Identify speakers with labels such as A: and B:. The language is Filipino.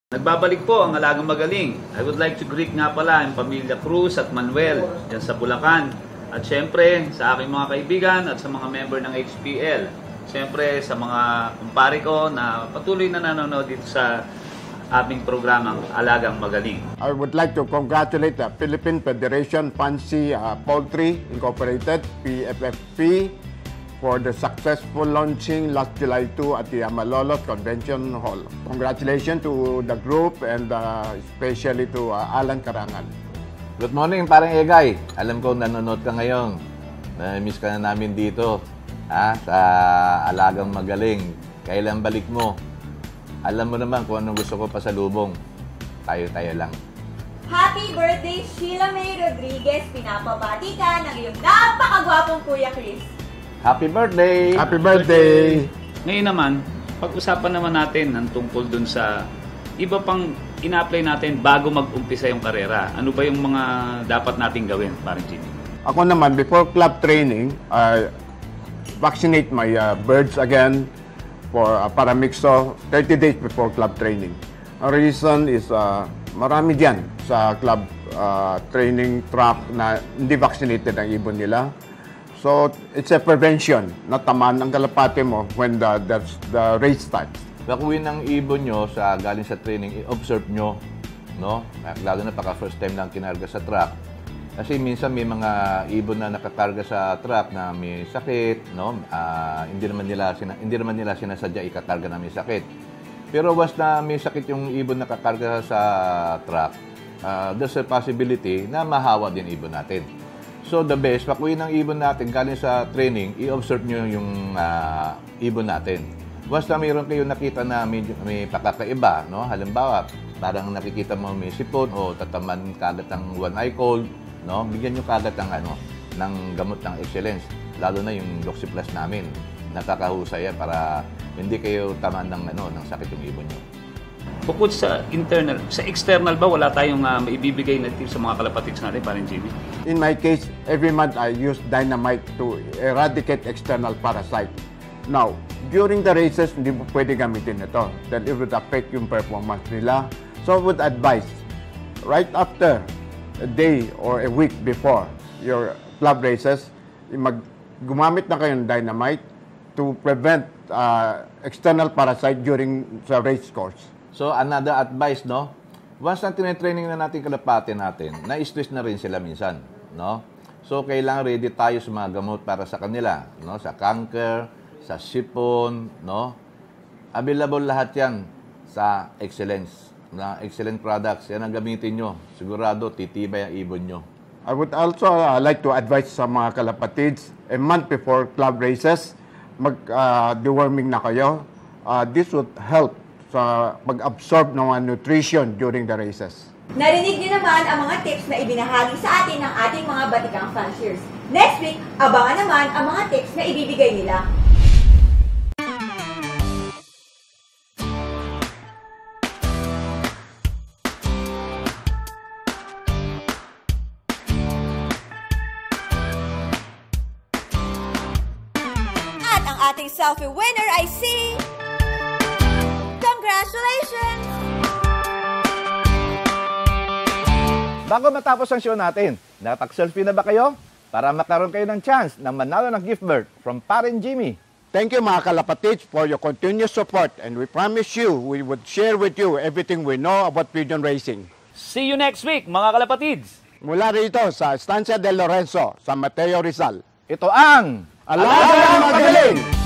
A: Nagbabalik po ang Alagang Magaling. I would like to greet nga pala ang pamilya Cruz at Manuel dyan sa Bulacan. At syempre sa aking mga kaibigan at sa mga member ng HPL. Syempre sa mga kumpare ko na patuloy na nanonood dito sa aming programang Alagang Magaling.
B: I would like to congratulate the Philippine Federation Fancy Poultry Incorporated, PFFP, for the successful launching last July 2 at the Malolos Convention Hall. Congratulations to the group and especially to Alan Karangan.
C: Good morning, parang Egay. Alam ko nanonood ka ngayon. Na-miss ka na namin dito sa Alagang Magaling. Kailan balik mo? Alam mo naman kung anong gusto ko pasalubong. Tayo-tayo lang.
D: Happy birthday, Sheila May Rodriguez. Pinapabati ka ng iyong napakagwapong Kuya Chris.
C: Happy birthday!
B: Happy birthday!
A: Ngayon naman, pag-usapan naman natin ang tungkol dun sa iba pang ina-apply natin bago mag-umpisa yung karera. Ano ba yung mga dapat nating gawin, parang Jimmy?
B: Ako naman, before club training, I vaccinate my birds again for paramixo 30 days before club training. Ang reason is marami dyan sa club training track na hindi vaccinated ang ibon nila. So, it's a prevention na tamaan ang kalapate mo when the race starts.
C: Bakuin ng ibon nyo sa galing sa training, i-observe nyo, no? Lalo na pagka first time lang kinarga sa truck. Kasi minsan may mga ibon na nakakarga sa truck na may sakit, no? Hindi naman nila sinasadya ikakarga na may sakit. Pero once na may sakit yung ibon na nakakarga sa truck, there's a possibility na mahawa din ibon natin. So the best, pakuin ng ibon natin galing sa training, i-observe nyo yung ibon natin. Once na mayroon kayo nakita na may pakakaiba, no? Halimbawa, parang nakikita mo may sipon o tataman kagat ng one-eye cold, no? Bigyan nyo kagat ng gamot ng excellence. Lalo na yung Doxy Plus namin. Nakakahusay yan para hindi kayo tamaan ng sakit yung ibon nyo.
A: Bukod sa internal, sa external ba wala tayong maibibigay na tips sa mga kalapatids natin, parang Jimmy?
B: In my case, every month I use dynamite to eradicate external parasite. Now, during the races, hindi mo pwede gamitin ito. Then it would affect yung performance nila. So I would advise, right after a day or a week before your club races, gumamit na kayo ng dynamite to prevent external parasite during the race course.
C: So, another advice, no? Once na tinitraining na natin kalapate natin, na-stress na rin sila minsan, no? So, kailangan ready tayo sa mga gamot para sa kanila, no? Sa cancer, sa sipon, no? Available lahat yan sa Excellence, na excellent products. Yan ang gamitin nyo. Sigurado, titibay ang ibon nyo.
B: I would also like to advise sa mga kalapatids, a month before club races, mag-deworming na kayo. This would help sa pag-absorb ng nutrition during the races.
D: Narinig niyo naman ang mga tips na ibinahagi sa atin ng ating mga batikang fanciers. Next week, abangan naman ang mga tips na ibibigay nila. At ang ating selfie winner ay si... Congratulations!
C: Bago matapos ang show natin, nakapag-selfie na ba kayo? Para makaroon kayo ng chance na manalo ng gift bird from Parang Jimmy.
B: Thank you mga kalapatids for your continuous support and we promise you we would share with you everything we know about pigeon racing.
A: See you next week, mga kalapatids!
B: Mula rito sa Estancia del Lorenzo, San Mateo, Rizal.
C: Ito ang
B: Alagang Magaling!